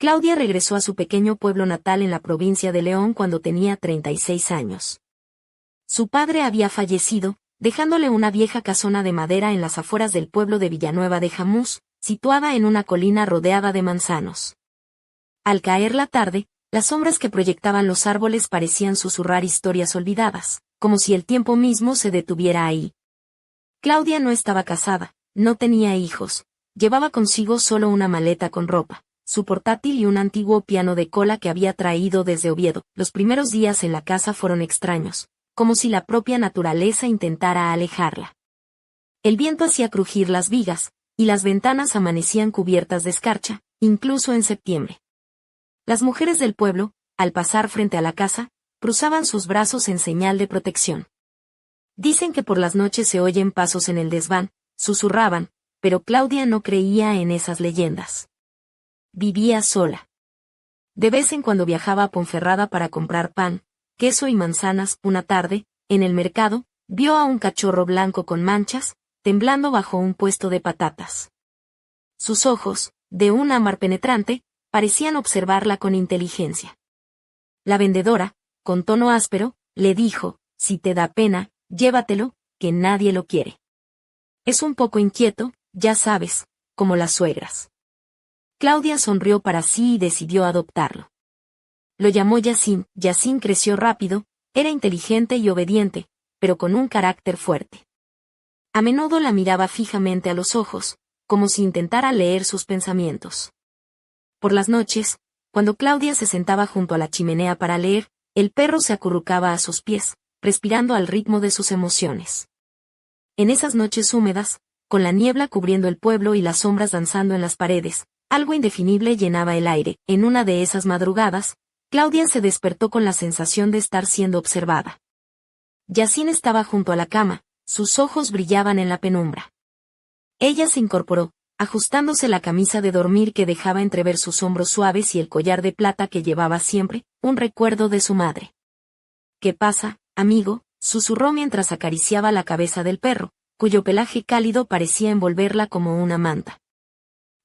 Claudia regresó a su pequeño pueblo natal en la provincia de León cuando tenía 36 años. Su padre había fallecido, dejándole una vieja casona de madera en las afueras del pueblo de Villanueva de Jamús, situada en una colina rodeada de manzanos. Al caer la tarde, las sombras que proyectaban los árboles parecían susurrar historias olvidadas, como si el tiempo mismo se detuviera ahí. Claudia no estaba casada, no tenía hijos, llevaba consigo solo una maleta con ropa, su portátil y un antiguo piano de cola que había traído desde Oviedo. Los primeros días en la casa fueron extraños, como si la propia naturaleza intentara alejarla. El viento hacía crujir las vigas, y las ventanas amanecían cubiertas de escarcha, incluso en septiembre. Las mujeres del pueblo, al pasar frente a la casa, cruzaban sus brazos en señal de protección. Dicen que por las noches se oyen pasos en el desván, susurraban, pero Claudia no creía en esas leyendas. Vivía sola. De vez en cuando viajaba a Ponferrada para comprar pan, queso y manzanas. Una tarde, en el mercado, vio a un cachorro blanco con manchas, temblando bajo un puesto de patatas. Sus ojos, de un ámbar penetrante, parecían observarla con inteligencia. La vendedora, con tono áspero, le dijo: «Si te da pena, llévatelo, que nadie lo quiere. Es un poco inquieto, ya sabes, como las suegras». Claudia sonrió para sí y decidió adoptarlo. Lo llamó Yacín. Yacín creció rápido, era inteligente y obediente, pero con un carácter fuerte. A menudo la miraba fijamente a los ojos, como si intentara leer sus pensamientos. Por las noches, cuando Claudia se sentaba junto a la chimenea para leer, el perro se acurrucaba a sus pies, respirando al ritmo de sus emociones. En esas noches húmedas, con la niebla cubriendo el pueblo y las sombras danzando en las paredes, algo indefinible llenaba el aire. En una de esas madrugadas, Claudia se despertó con la sensación de estar siendo observada. Yacín estaba junto a la cama, sus ojos brillaban en la penumbra. Ella se incorporó, ajustándose la camisa de dormir que dejaba entrever sus hombros suaves y el collar de plata que llevaba siempre, un recuerdo de su madre. «¿Qué pasa, amigo?», susurró mientras acariciaba la cabeza del perro, cuyo pelaje cálido parecía envolverla como una manta.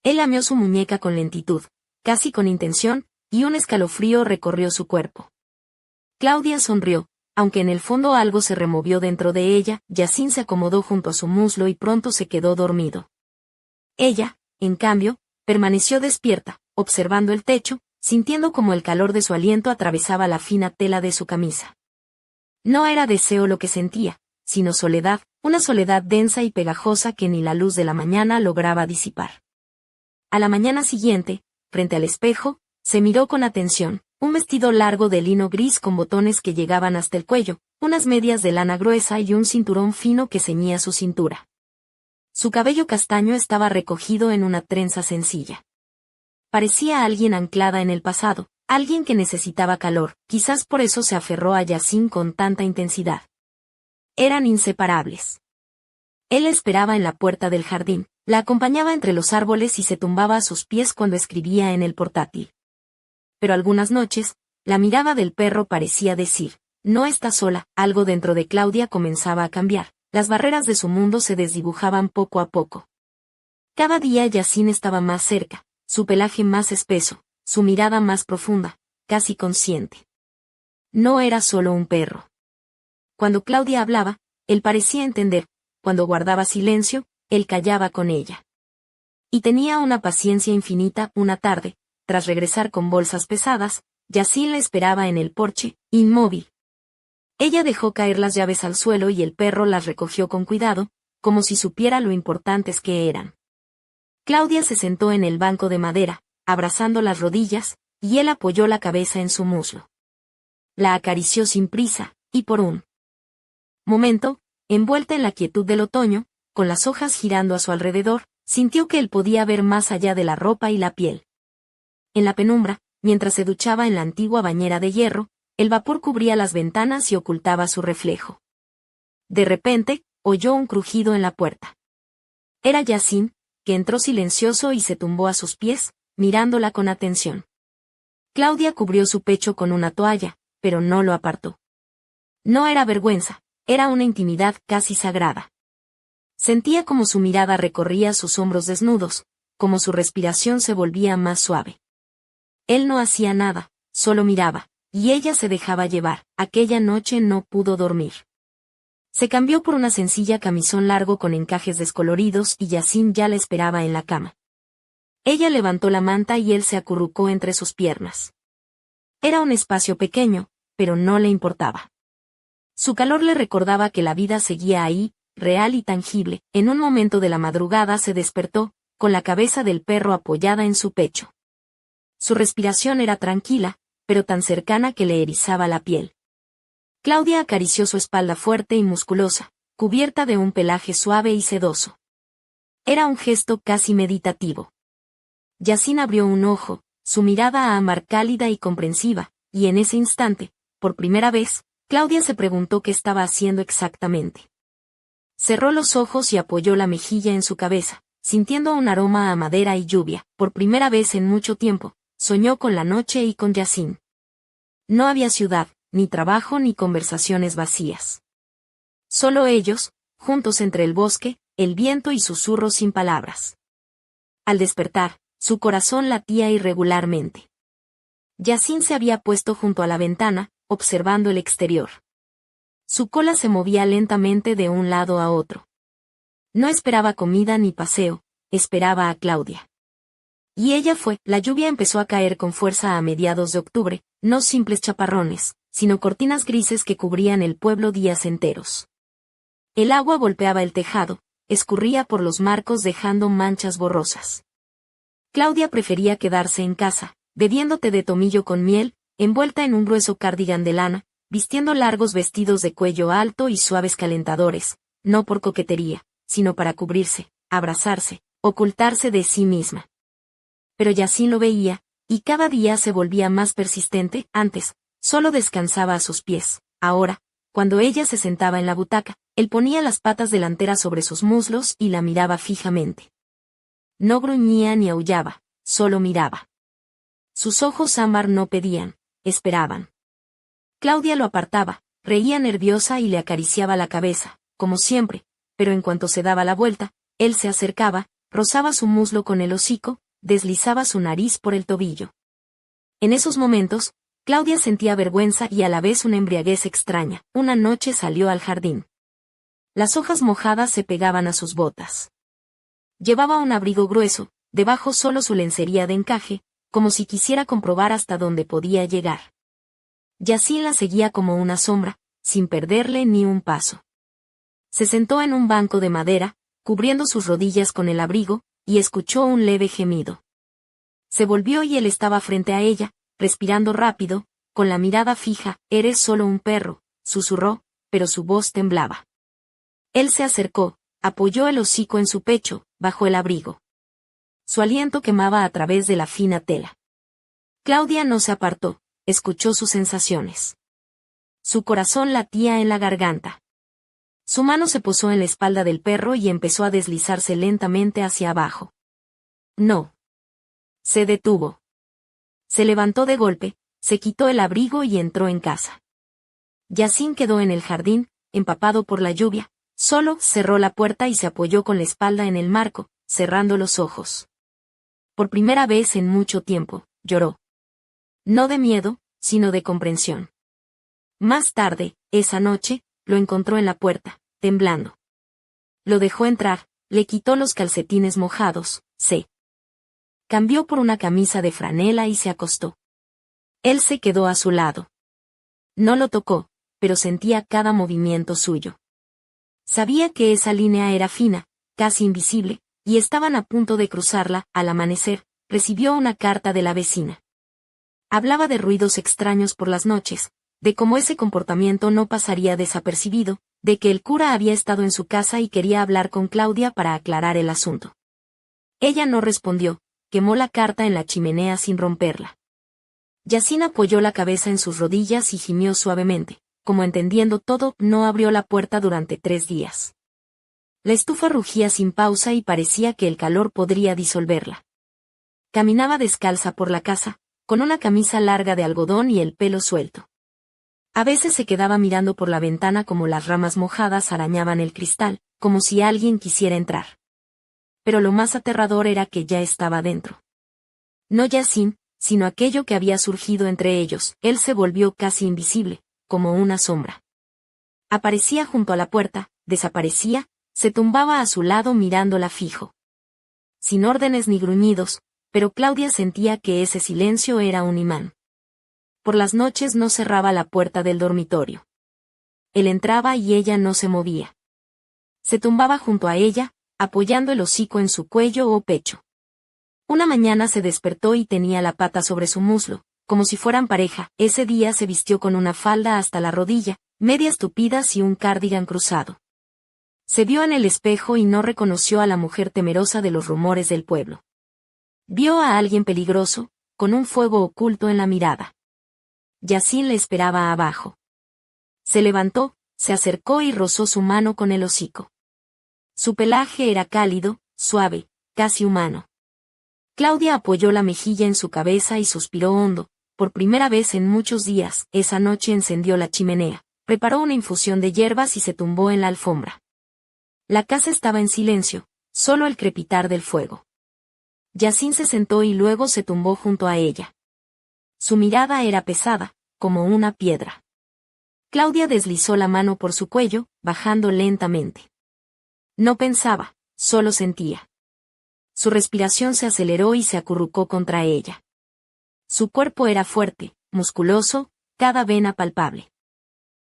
Él lamió su muñeca con lentitud, casi con intención, y un escalofrío recorrió su cuerpo. Claudia sonrió, aunque en el fondo algo se removió dentro de ella. Yacín se acomodó junto a su muslo y pronto se quedó dormido. Ella, en cambio, permaneció despierta, observando el techo, sintiendo como el calor de su aliento atravesaba la fina tela de su camisa. No era deseo lo que sentía, sino soledad, una soledad densa y pegajosa que ni la luz de la mañana lograba disipar. A la mañana siguiente, frente al espejo, se miró con atención: un vestido largo de lino gris con botones que llegaban hasta el cuello, unas medias de lana gruesa y un cinturón fino que ceñía su cintura. Su cabello castaño estaba recogido en una trenza sencilla. Parecía alguien anclada en el pasado, alguien que necesitaba calor. Quizás por eso se aferró a Yacín con tanta intensidad. Eran inseparables. Él la esperaba en la puerta del jardín, la acompañaba entre los árboles y se tumbaba a sus pies cuando escribía en el portátil. Pero algunas noches, la mirada del perro parecía decir: «No está sola». Algo dentro de Claudia comenzaba a cambiar, las barreras de su mundo se desdibujaban poco a poco. Cada día Yacín estaba más cerca, su pelaje más espeso, su mirada más profunda, casi consciente. No era solo un perro. Cuando Claudia hablaba, él parecía entender; cuando guardaba silencio, él callaba con ella. Y tenía una paciencia infinita. Una tarde, tras regresar con bolsas pesadas, Yacín la esperaba en el porche, inmóvil. Ella dejó caer las llaves al suelo y el perro las recogió con cuidado, como si supiera lo importantes que eran. Claudia se sentó en el banco de madera, abrazando las rodillas, y él apoyó la cabeza en su muslo. La acarició sin prisa, y por un momento, envuelta en la quietud del otoño, con las hojas girando a su alrededor, sintió que él podía ver más allá de la ropa y la piel. En la penumbra, mientras se duchaba en la antigua bañera de hierro, el vapor cubría las ventanas y ocultaba su reflejo. De repente, oyó un crujido en la puerta. Era Yacín, que entró silencioso y se tumbó a sus pies, mirándola con atención. Claudia cubrió su pecho con una toalla, pero no lo apartó. No era vergüenza, era una intimidad casi sagrada. Sentía como su mirada recorría sus hombros desnudos, como su respiración se volvía más suave. Él no hacía nada, solo miraba, y ella se dejaba llevar. Aquella noche no pudo dormir. Se cambió por una sencilla camisón largo con encajes descoloridos y Yacine ya la esperaba en la cama. Ella levantó la manta y él se acurrucó entre sus piernas. Era un espacio pequeño, pero no le importaba. Su calor le recordaba que la vida seguía ahí, real y tangible. En un momento de la madrugada se despertó, con la cabeza del perro apoyada en su pecho. Su respiración era tranquila, pero tan cercana que le erizaba la piel. Claudia acarició su espalda fuerte y musculosa, cubierta de un pelaje suave y sedoso. Era un gesto casi meditativo. Yacine abrió un ojo, su mirada ámbar cálida y comprensiva, y en ese instante, por primera vez, Claudia se preguntó qué estaba haciendo exactamente. Cerró los ojos y apoyó la mejilla en su cabeza, sintiendo un aroma a madera y lluvia. Por primera vez en mucho tiempo, soñó con la noche y con Yacine. No había ciudad, ni trabajo ni conversaciones vacías. Solo ellos, juntos entre el bosque, el viento y susurros sin palabras. Al despertar, su corazón latía irregularmente. Yacine se había puesto junto a la ventana, observando el exterior. Su cola se movía lentamente de un lado a otro. No esperaba comida ni paseo, esperaba a Claudia. Y ella fue. La lluvia empezó a caer con fuerza a mediados de octubre, no simples chaparrones, sino cortinas grises que cubrían el pueblo días enteros. El agua golpeaba el tejado, escurría por los marcos dejando manchas borrosas. Claudia prefería quedarse en casa, bebiendo té de tomillo con miel, envuelta en un grueso cardigan de lana, vistiendo largos vestidos de cuello alto y suaves calentadores, no por coquetería, sino para cubrirse, abrazarse, ocultarse de sí misma. Pero Yacine lo veía, y cada día se volvía más persistente. Antes, solo descansaba a sus pies. Ahora, cuando ella se sentaba en la butaca, él ponía las patas delanteras sobre sus muslos y la miraba fijamente. No gruñía ni aullaba, solo miraba. Sus ojos ámbar no pedían, esperaban. Claudia lo apartaba, reía nerviosa y le acariciaba la cabeza, como siempre, pero en cuanto se daba la vuelta, él se acercaba, rozaba su muslo con el hocico, deslizaba su nariz por el tobillo. En esos momentos, Claudia sentía vergüenza y a la vez una embriaguez extraña. Una noche salió al jardín. Las hojas mojadas se pegaban a sus botas. Llevaba un abrigo grueso, debajo solo su lencería de encaje, como si quisiera comprobar hasta dónde podía llegar. Yacine la seguía como una sombra, sin perderle ni un paso. Se sentó en un banco de madera, cubriendo sus rodillas con el abrigo, y escuchó un leve gemido. Se volvió y él estaba frente a ella, respirando rápido, con la mirada fija. «Eres solo un perro», susurró, pero su voz temblaba. Él se acercó, apoyó el hocico en su pecho, bajo el abrigo. Su aliento quemaba a través de la fina tela. Claudia no se apartó, escuchó sus sensaciones. Su corazón latía en la garganta. Su mano se posó en la espalda del perro y empezó a deslizarse lentamente hacia abajo. No. Se detuvo. Se levantó de golpe, se quitó el abrigo y entró en casa. Yacine quedó en el jardín, empapado por la lluvia, solo cerró la puerta y se apoyó con la espalda en el marco, cerrando los ojos. Por primera vez en mucho tiempo, lloró. No de miedo, sino de comprensión. Más tarde, esa noche, lo encontró en la puerta, temblando. Lo dejó entrar, le quitó los calcetines mojados, se cambió por una camisa de franela y se acostó. Él se quedó a su lado. No lo tocó, pero sentía cada movimiento suyo. Sabía que esa línea era fina, casi invisible, y estaban a punto de cruzarla. Al amanecer, recibió una carta de la vecina. Hablaba de ruidos extraños por las noches, de cómo ese comportamiento no pasaría desapercibido, de que el cura había estado en su casa y quería hablar con Claudia para aclarar el asunto. Ella no respondió, quemó la carta en la chimenea sin romperla. Yacine apoyó la cabeza en sus rodillas y gimió suavemente, como entendiendo todo. No abrió la puerta durante 3 días. La estufa rugía sin pausa y parecía que el calor podría disolverla. Caminaba descalza por la casa, con una camisa larga de algodón y el pelo suelto. A veces se quedaba mirando por la ventana como las ramas mojadas arañaban el cristal, como si alguien quisiera entrar. Pero lo más aterrador era que ya estaba dentro. No Yacine, sino aquello que había surgido entre ellos. Él se volvió casi invisible, como una sombra. Aparecía junto a la puerta, desaparecía, se tumbaba a su lado mirándola fijo. Sin órdenes ni gruñidos, pero Claudia sentía que ese silencio era un imán. Por las noches no cerraba la puerta del dormitorio. Él entraba y ella no se movía. Se tumbaba junto a ella, apoyando el hocico en su cuello o pecho. Una mañana se despertó y tenía la pata sobre su muslo, como si fueran pareja. Ese día se vistió con una falda hasta la rodilla, medias tupidas y un cardigan cruzado. Se vio en el espejo y no reconoció a la mujer temerosa de los rumores del pueblo. Vio a alguien peligroso, con un fuego oculto en la mirada. Yacine le esperaba abajo. Se levantó, se acercó y rozó su mano con el hocico. Su pelaje era cálido, suave, casi humano. Claudia apoyó la mejilla en su cabeza y suspiró hondo. Por primera vez en muchos días, esa noche encendió la chimenea, preparó una infusión de hierbas y se tumbó en la alfombra. La casa estaba en silencio, solo el crepitar del fuego. Yacine se sentó y luego se tumbó junto a ella. Su mirada era pesada, como una piedra. Claudia deslizó la mano por su cuello, bajando lentamente. No pensaba, solo sentía. Su respiración se aceleró y se acurrucó contra ella. Su cuerpo era fuerte, musculoso, cada vena palpable.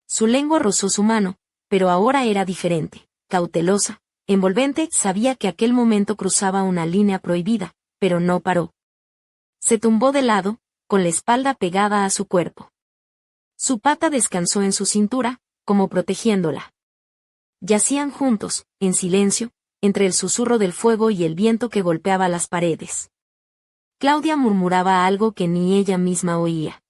Su lengua rozó su mano, pero ahora era diferente, cautelosa, envolvente. Sabía que aquel momento cruzaba una línea prohibida, pero no paró. Se tumbó de lado, con la espalda pegada a su cuerpo. Su pata descansó en su cintura, como protegiéndola. Yacían juntos, en silencio, entre el susurro del fuego y el viento que golpeaba las paredes. Claudia murmuraba algo que ni ella misma oía.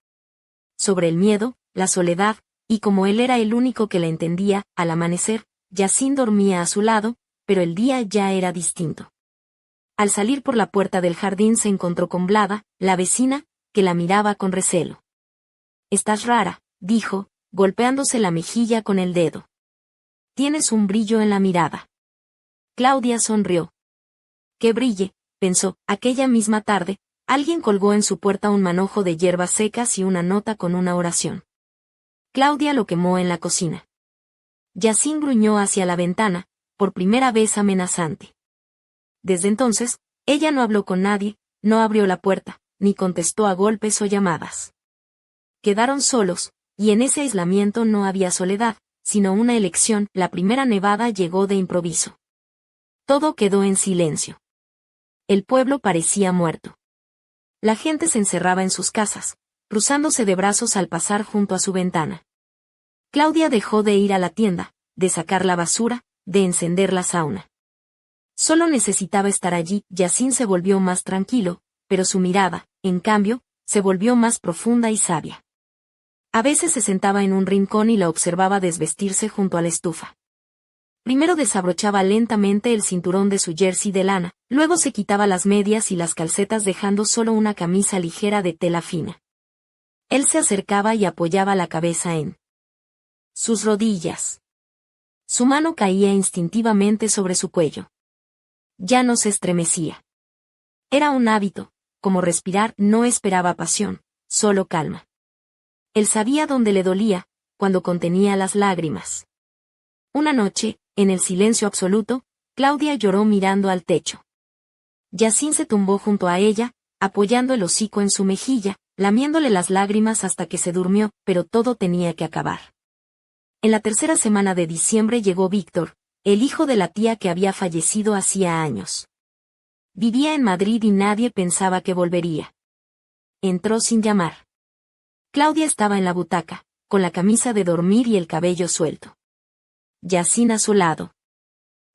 Sobre el miedo, la soledad, y como él era el único que la entendía, al amanecer, Yacine dormía a su lado, pero el día ya era distinto. Al salir por la puerta del jardín se encontró con Vlada, la vecina, que la miraba con recelo. «Estás rara», dijo, golpeándose la mejilla con el dedo. «Tienes un brillo en la mirada». Claudia sonrió. «Que brille», pensó. Aquella misma tarde, alguien colgó en su puerta un manojo de hierbas secas y una nota con una oración. Claudia lo quemó en la cocina. Yacine gruñó hacia la ventana, por primera vez amenazante. Desde entonces, ella no habló con nadie, no abrió la puerta, ni contestó a golpes o llamadas. Quedaron solos, y en ese aislamiento no había soledad, sino una elección. La primera nevada llegó de improviso. Todo quedó en silencio. El pueblo parecía muerto. La gente se encerraba en sus casas, cruzándose de brazos al pasar junto a su ventana. Claudia dejó de ir a la tienda, de sacar la basura, de encender la sauna. Solo necesitaba estar allí. Yacine se volvió más tranquilo, pero su mirada, en cambio, se volvió más profunda y sabia. A veces se sentaba en un rincón y la observaba desvestirse junto a la estufa. Primero desabrochaba lentamente el cinturón de su jersey de lana, luego se quitaba las medias y las calcetas dejando solo una camisa ligera de tela fina. Él se acercaba y apoyaba la cabeza en sus rodillas. Su mano caía instintivamente sobre su cuello. Ya no se estremecía. Era un hábito, como respirar. No esperaba pasión, solo calma. Él sabía dónde le dolía, cuando contenía las lágrimas. Una noche, en el silencio absoluto, Claudia lloró mirando al techo. Yacine se tumbó junto a ella, apoyando el hocico en su mejilla, lamiéndole las lágrimas hasta que se durmió, pero todo tenía que acabar. En la tercera semana de diciembre llegó Víctor, el hijo de la tía que había fallecido hacía años. Vivía en Madrid y nadie pensaba que volvería. Entró sin llamar. Claudia estaba en la butaca, con la camisa de dormir y el cabello suelto. Yacine a su lado.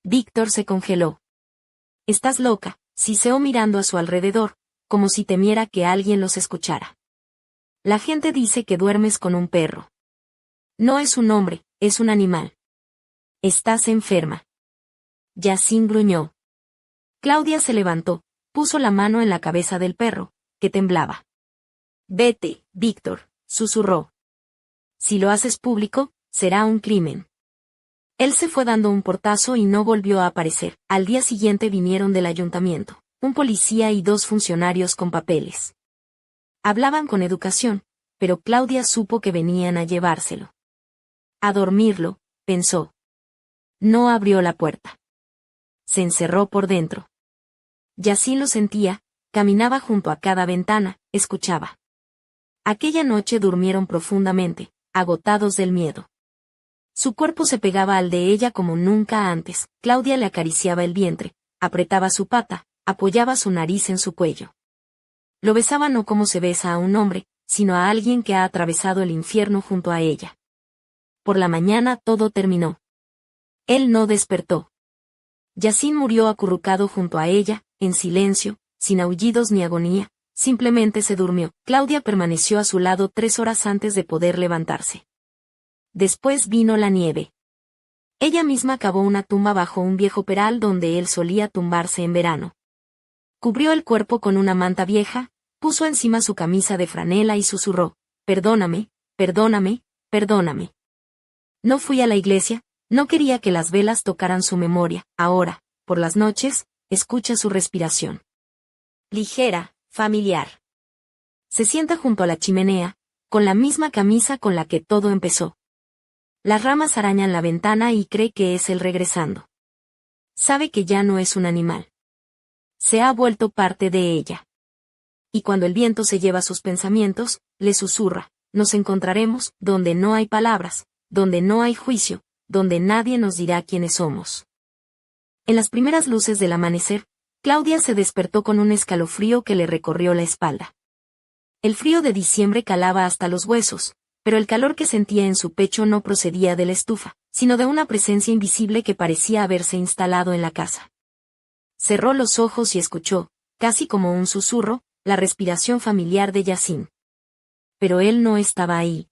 Víctor se congeló. «Estás loca», siseó mirando a su alrededor, como si temiera que alguien los escuchara. «La gente dice que duermes con un perro. No es un hombre, es un animal. Estás enferma». Yacine gruñó. Claudia se levantó, puso la mano en la cabeza del perro, que temblaba. «Vete, Víctor», susurró. «Si lo haces público, será un crimen». Él se fue dando un portazo y no volvió a aparecer. Al día siguiente vinieron del ayuntamiento, un policía y 2 funcionarios con papeles. Hablaban con educación, pero Claudia supo que venían a llevárselo. A dormirlo, pensó. No abrió la puerta. Se encerró por dentro. Yacine lo sentía, caminaba junto a cada ventana, escuchaba. Aquella noche durmieron profundamente, agotados del miedo. Su cuerpo se pegaba al de ella como nunca antes. Claudia le acariciaba el vientre, apretaba su pata, apoyaba su nariz en su cuello. Lo besaba no como se besa a un hombre, sino a alguien que ha atravesado el infierno junto a ella. Por la mañana todo terminó. Él no despertó. Yacine murió acurrucado junto a ella, en silencio, sin aullidos ni agonía, simplemente se durmió. Claudia permaneció a su lado 3 horas antes de poder levantarse. Después vino la nieve. Ella misma cavó una tumba bajo un viejo peral donde él solía tumbarse en verano. Cubrió el cuerpo con una manta vieja, puso encima su camisa de franela y susurró: «Perdóname, perdóname, perdóname». No fui a la iglesia, no quería que las velas tocaran su memoria. Ahora, por las noches, escucha su respiración. Ligera, familiar. Se sienta junto a la chimenea, con la misma camisa con la que todo empezó. Las ramas arañan la ventana y cree que es él regresando. Sabe que ya no es un animal. Se ha vuelto parte de ella. Y cuando el viento se lleva sus pensamientos, le susurra: «Nos encontraremos donde no hay palabras, donde no hay juicio, donde nadie nos dirá quiénes somos». En las primeras luces del amanecer, Claudia se despertó con un escalofrío que le recorrió la espalda. El frío de diciembre calaba hasta los huesos, pero el calor que sentía en su pecho no procedía de la estufa, sino de una presencia invisible que parecía haberse instalado en la casa. Cerró los ojos y escuchó, casi como un susurro, la respiración familiar de Yacine. Pero él no estaba ahí.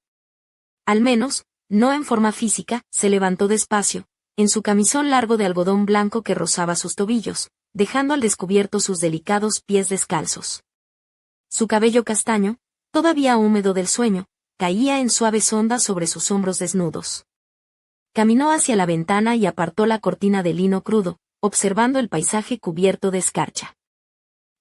Al menos, no en forma física. Se levantó despacio, en su camisón largo de algodón blanco que rozaba sus tobillos, dejando al descubierto sus delicados pies descalzos. Su cabello castaño, todavía húmedo del sueño, caía en suaves ondas sobre sus hombros desnudos. Caminó hacia la ventana y apartó la cortina de lino crudo, observando el paisaje cubierto de escarcha.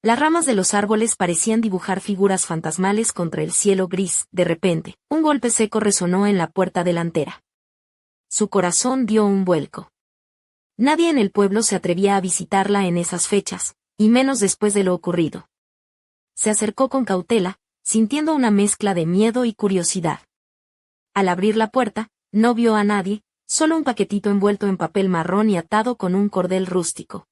Las ramas de los árboles parecían dibujar figuras fantasmales contra el cielo gris. De repente, un golpe seco resonó en la puerta delantera. Su corazón dio un vuelco. Nadie en el pueblo se atrevía a visitarla en esas fechas, y menos después de lo ocurrido. Se acercó con cautela, sintiendo una mezcla de miedo y curiosidad. Al abrir la puerta, no vio a nadie, solo un paquetito envuelto en papel marrón y atado con un cordel rústico.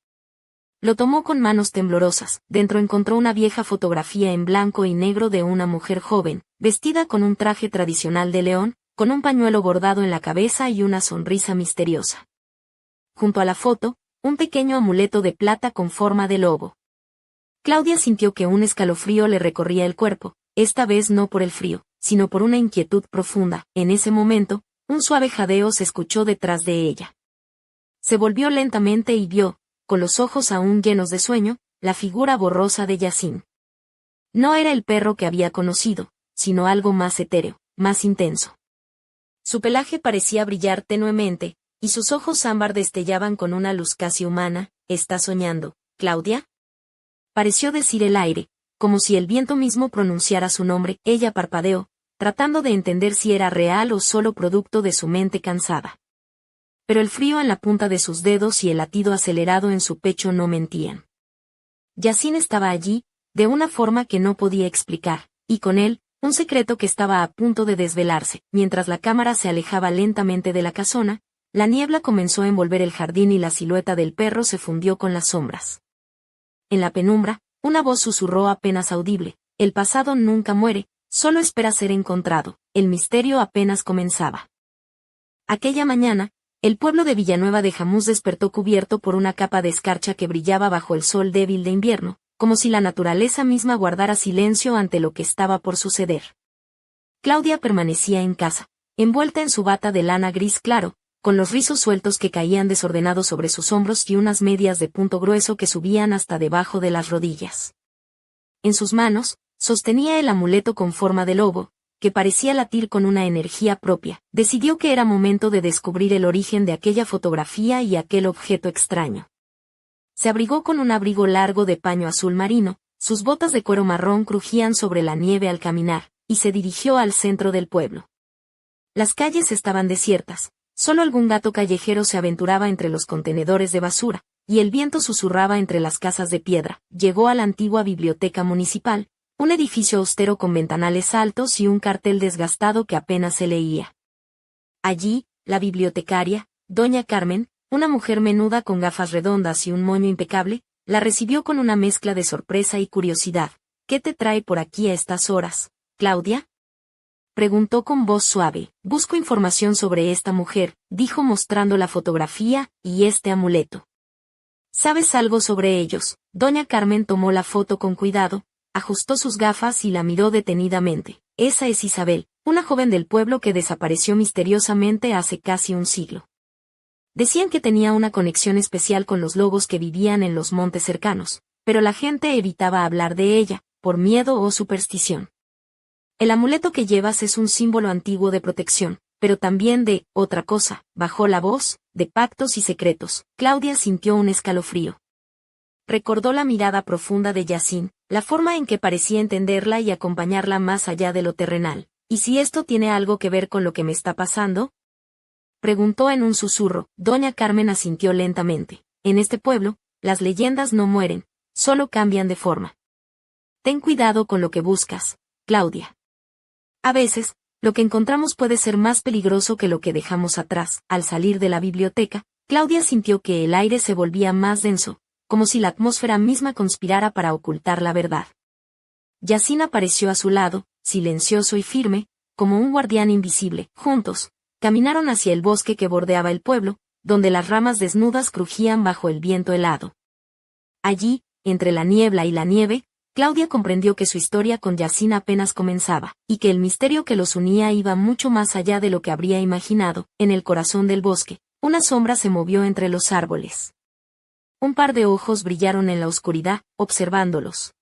Lo tomó con manos temblorosas. Dentro encontró una vieja fotografía en blanco y negro de una mujer joven, vestida con un traje tradicional de león, con un pañuelo bordado en la cabeza y una sonrisa misteriosa. Junto a la foto, un pequeño amuleto de plata con forma de lobo. Claudia sintió que un escalofrío le recorría el cuerpo, esta vez no por el frío, sino por una inquietud profunda. En ese momento, un suave jadeo se escuchó detrás de ella. Se volvió lentamente y vio, con los ojos aún llenos de sueño, la figura borrosa de Yacine. No era el perro que había conocido, sino algo más etéreo, más intenso. Su pelaje parecía brillar tenuemente, y sus ojos ámbar destellaban con una luz casi humana. «¿Estás soñando, Claudia?», pareció decir el aire, como si el viento mismo pronunciara su nombre. Ella parpadeó, tratando de entender si era real o solo producto de su mente cansada. Pero el frío en la punta de sus dedos y el latido acelerado en su pecho no mentían. Yacine estaba allí, de una forma que no podía explicar, y con él, un secreto que estaba a punto de desvelarse. Mientras la cámara se alejaba lentamente de la casona, la niebla comenzó a envolver el jardín y la silueta del perro se fundió con las sombras. En la penumbra, una voz susurró apenas audible: «El pasado nunca muere, solo espera ser encontrado». El misterio apenas comenzaba. Aquella mañana, el pueblo de Villanueva de Jamús despertó cubierto por una capa de escarcha que brillaba bajo el sol débil de invierno, como si la naturaleza misma guardara silencio ante lo que estaba por suceder. Claudia permanecía en casa, envuelta en su bata de lana gris claro, con los rizos sueltos que caían desordenados sobre sus hombros y unas medias de punto grueso que subían hasta debajo de las rodillas. En sus manos, sostenía el amuleto con forma de lobo, que parecía latir con una energía propia. Decidió que era momento de descubrir el origen de aquella fotografía y aquel objeto extraño. Se abrigó con un abrigo largo de paño azul marino, Sus botas de cuero marrón crujían sobre la nieve al caminar, y se dirigió al centro del pueblo. Las calles estaban desiertas, solo algún gato callejero se aventuraba entre los contenedores de basura, y el viento susurraba entre las casas de piedra. Llegó a la antigua biblioteca municipal, un edificio austero con ventanales altos y un cartel desgastado que apenas se leía. Allí, la bibliotecaria, doña Carmen, una mujer menuda con gafas redondas y un moño impecable, la recibió con una mezcla de sorpresa y curiosidad. «¿Qué te trae por aquí a estas horas, Claudia?», preguntó con voz suave. «Busco información sobre esta mujer», dijo mostrando la fotografía y este amuleto. «¿Sabes algo sobre ellos?». Doña Carmen tomó la foto con cuidado, ajustó sus gafas y la miró detenidamente. «Esa es Isabel, una joven del pueblo que desapareció misteriosamente hace casi un siglo. Decían que tenía una conexión especial con los lobos que vivían en los montes cercanos, pero la gente evitaba hablar de ella, por miedo o superstición. El amuleto que llevas es un símbolo antiguo de protección, pero también de otra cosa», bajó la voz, «de pactos y secretos». Claudia sintió un escalofrío. Recordó la mirada profunda de Yacine, la forma en que parecía entenderla y acompañarla más allá de lo terrenal. «¿Y si esto tiene algo que ver con lo que me está pasando?», preguntó en un susurro. Doña Carmen asintió lentamente. «En este pueblo, las leyendas no mueren, solo cambian de forma. Ten cuidado con lo que buscas, Claudia. A veces, lo que encontramos puede ser más peligroso que lo que dejamos atrás». Al salir de la biblioteca, Claudia sintió que el aire se volvía más denso, como si la atmósfera misma conspirara para ocultar la verdad. Yacine apareció a su lado, silencioso y firme, como un guardián invisible. Juntos, caminaron hacia el bosque que bordeaba el pueblo, donde las ramas desnudas crujían bajo el viento helado. Allí, entre la niebla y la nieve, Claudia comprendió que su historia con Yacine apenas comenzaba, y que el misterio que los unía iba mucho más allá de lo que habría imaginado. En el corazón del bosque, una sombra se movió entre los árboles. Un par de ojos brillaron en la oscuridad, observándolos.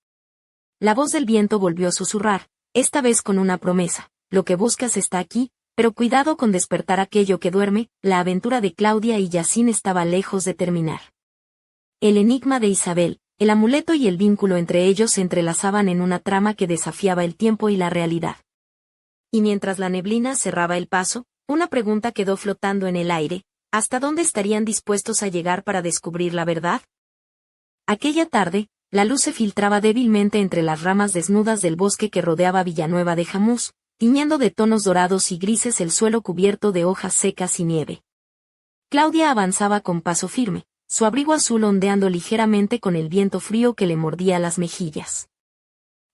La voz del viento volvió a susurrar, esta vez con una promesa: «Lo que buscas está aquí, pero cuidado con despertar aquello que duerme». La aventura de Claudia y Yacine estaba lejos de terminar. El enigma de Isabel, el amuleto y el vínculo entre ellos se entrelazaban en una trama que desafiaba el tiempo y la realidad. Y mientras la neblina cerraba el paso, una pregunta quedó flotando en el aire: ¿hasta dónde estarían dispuestos a llegar para descubrir la verdad? Aquella tarde, la luz se filtraba débilmente entre las ramas desnudas del bosque que rodeaba Villanueva de Jamús, tiñendo de tonos dorados y grises el suelo cubierto de hojas secas y nieve. Claudia avanzaba con paso firme, su abrigo azul ondeando ligeramente con el viento frío que le mordía las mejillas.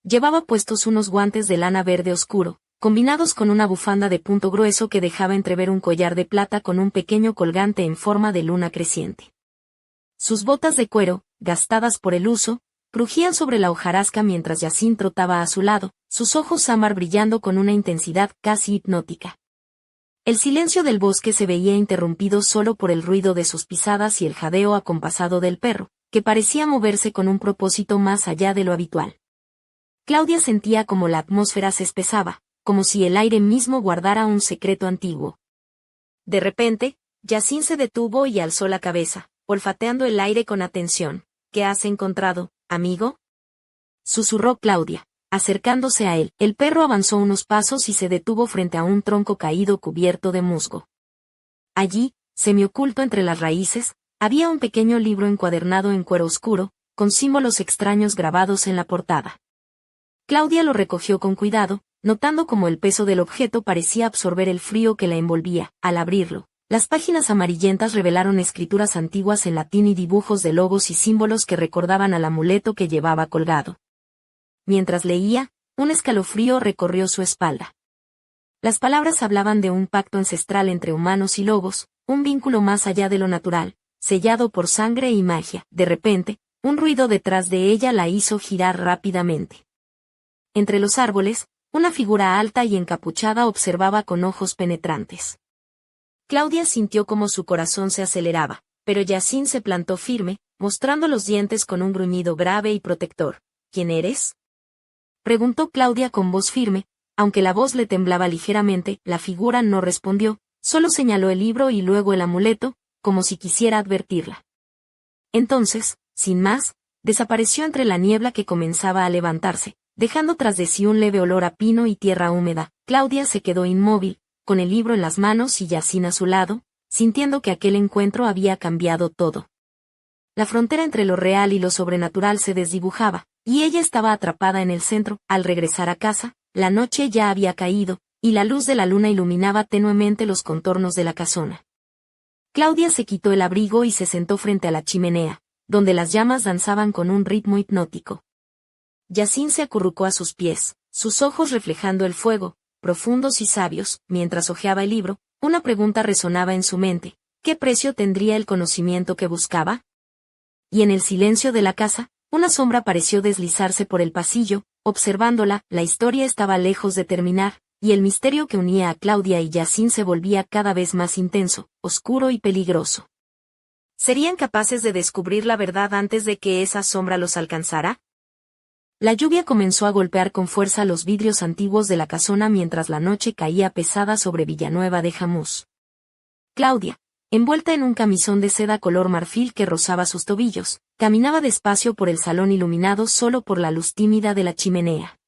Llevaba puestos unos guantes de lana verde oscuro, combinados con una bufanda de punto grueso que dejaba entrever un collar de plata con un pequeño colgante en forma de luna creciente. Sus botas de cuero, gastadas por el uso, crujían sobre la hojarasca mientras Yacine trotaba a su lado, sus ojos ámbar brillando con una intensidad casi hipnótica. El silencio del bosque se veía interrumpido solo por el ruido de sus pisadas y el jadeo acompasado del perro, que parecía moverse con un propósito más allá de lo habitual. Claudia sentía como la atmósfera se espesaba, como si el aire mismo guardara un secreto antiguo. De repente, Yacine se detuvo y alzó la cabeza, olfateando el aire con atención. «¿Qué has encontrado, amigo?», susurró Claudia, acercándose a él. El perro avanzó unos pasos y se detuvo frente a un tronco caído cubierto de musgo. Allí, semioculto entre las raíces, había un pequeño libro encuadernado en cuero oscuro, con símbolos extraños grabados en la portada. Claudia lo recogió con cuidado, notando cómo el peso del objeto parecía absorber el frío que la envolvía. Al abrirlo, las páginas amarillentas revelaron escrituras antiguas en latín y dibujos de logos y símbolos que recordaban al amuleto que llevaba colgado. Mientras leía, un escalofrío recorrió su espalda. Las palabras hablaban de un pacto ancestral entre humanos y lobos, un vínculo más allá de lo natural, sellado por sangre y magia. De repente, un ruido detrás de ella la hizo girar rápidamente. Entre los árboles, una figura alta y encapuchada observaba con ojos penetrantes. Claudia sintió como su corazón se aceleraba, pero Yacine se plantó firme, mostrando los dientes con un gruñido grave y protector. «¿Quién eres?», preguntó Claudia con voz firme, aunque la voz le temblaba ligeramente. La figura no respondió, solo señaló el libro y luego el amuleto, como si quisiera advertirla. Entonces, sin más, desapareció entre la niebla que comenzaba a levantarse, dejando tras de sí un leve olor a pino y tierra húmeda. Claudia se quedó inmóvil, con el libro en las manos y Yacine a su lado, sintiendo que aquel encuentro había cambiado todo. La frontera entre lo real y lo sobrenatural se desdibujaba, y ella estaba atrapada en el centro. Al regresar a casa, la noche ya había caído, y la luz de la luna iluminaba tenuemente los contornos de la casona. Claudia se quitó el abrigo y se sentó frente a la chimenea, donde las llamas danzaban con un ritmo hipnótico. Yacine se acurrucó a sus pies, sus ojos reflejando el fuego, profundos y sabios. Mientras hojeaba el libro, una pregunta resonaba en su mente: ¿qué precio tendría el conocimiento que buscaba? Y en el silencio de la casa, una sombra pareció deslizarse por el pasillo, observándola. La historia estaba lejos de terminar, y el misterio que unía a Claudia y Yacine se volvía cada vez más intenso, oscuro y peligroso. ¿Serían capaces de descubrir la verdad antes de que esa sombra los alcanzara? La lluvia comenzó a golpear con fuerza los vidrios antiguos de la casona mientras la noche caía pesada sobre Villanueva de Jamús. Claudia, envuelta en un camisón de seda color marfil que rozaba sus tobillos, caminaba despacio por el salón iluminado solo por la luz tímida de la chimenea.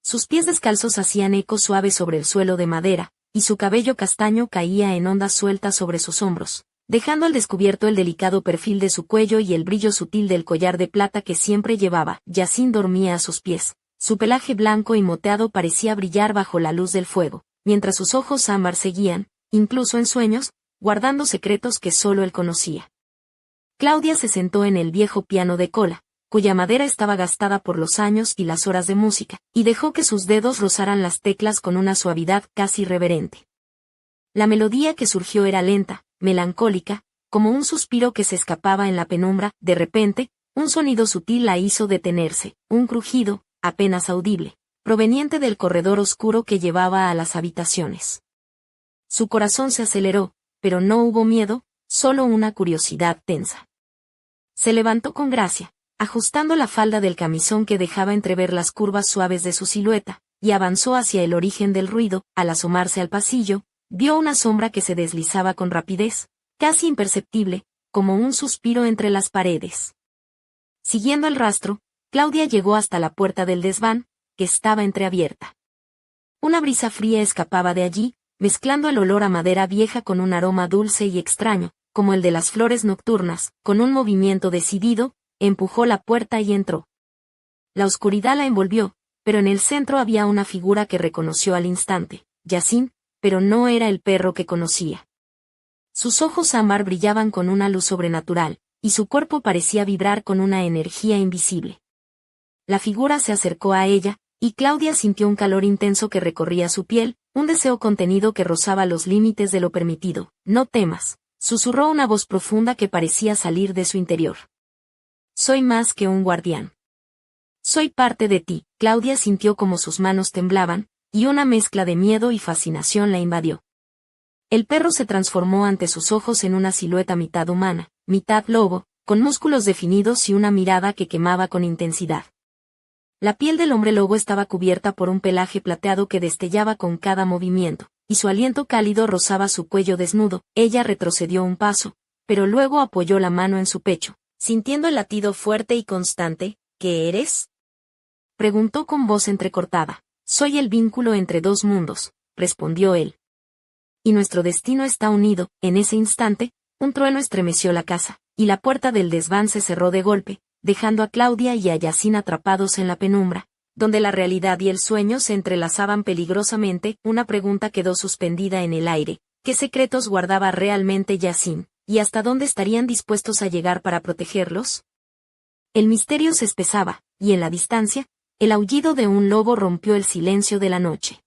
Sus pies descalzos hacían eco suave sobre el suelo de madera, y su cabello castaño caía en ondas sueltas sobre sus hombros, dejando al descubierto el delicado perfil de su cuello y el brillo sutil del collar de plata que siempre llevaba. Yacine dormía a sus pies. Su pelaje blanco y moteado parecía brillar bajo la luz del fuego, mientras sus ojos ámbar seguían, incluso en sueños, guardando secretos que solo él conocía. Claudia se sentó en el viejo piano de cola, cuya madera estaba gastada por los años y las horas de música, y dejó que sus dedos rozaran las teclas con una suavidad casi reverente. La melodía que surgió era lenta, melancólica, como un suspiro que se escapaba en la penumbra. De repente, un sonido sutil la hizo detenerse, un crujido, apenas audible, proveniente del corredor oscuro que llevaba a las habitaciones. Su corazón se aceleró, pero no hubo miedo, solo una curiosidad tensa. Se levantó con gracia, ajustando la falda del camisón que dejaba entrever las curvas suaves de su silueta, y avanzó hacia el origen del ruido. Al asomarse al pasillo, vio una sombra que se deslizaba con rapidez, casi imperceptible, como un suspiro entre las paredes. Siguiendo el rastro, Claudia llegó hasta la puerta del desván, que estaba entreabierta. Una brisa fría escapaba de allí, mezclando el olor a madera vieja con un aroma dulce y extraño, como el de las flores nocturnas. Con un movimiento decidido, empujó la puerta y entró. La oscuridad la envolvió, pero en el centro había una figura que reconoció al instante: Yacine, pero no era el perro que conocía. Sus ojos ámbar brillaban con una luz sobrenatural, y su cuerpo parecía vibrar con una energía invisible. La figura se acercó a ella, y Claudia sintió un calor intenso que recorría su piel, un deseo contenido que rozaba los límites de lo permitido. «No temas», susurró una voz profunda que parecía salir de su interior. «Soy más que un guardián. Soy parte de ti». Claudia sintió como sus manos temblaban, y una mezcla de miedo y fascinación la invadió. El perro se transformó ante sus ojos en una silueta mitad humana, mitad lobo, con músculos definidos y una mirada que quemaba con intensidad. La piel del hombre lobo estaba cubierta por un pelaje plateado que destellaba con cada movimiento, y su aliento cálido rozaba su cuello desnudo. Ella retrocedió un paso, pero luego apoyó la mano en su pecho, sintiendo el latido fuerte y constante. «¿Qué eres?», preguntó con voz entrecortada. «Soy el vínculo entre dos mundos», respondió él. «Y nuestro destino está unido». En ese instante, un trueno estremeció la casa, y la puerta del desván se cerró de golpe, dejando a Claudia y a Yacine atrapados en la penumbra, donde la realidad y el sueño se entrelazaban peligrosamente. Una pregunta quedó suspendida en el aire: ¿qué secretos guardaba realmente Yacine, y hasta dónde estarían dispuestos a llegar para protegerlos? El misterio se espesaba, y en la distancia, el aullido de un lobo rompió el silencio de la noche.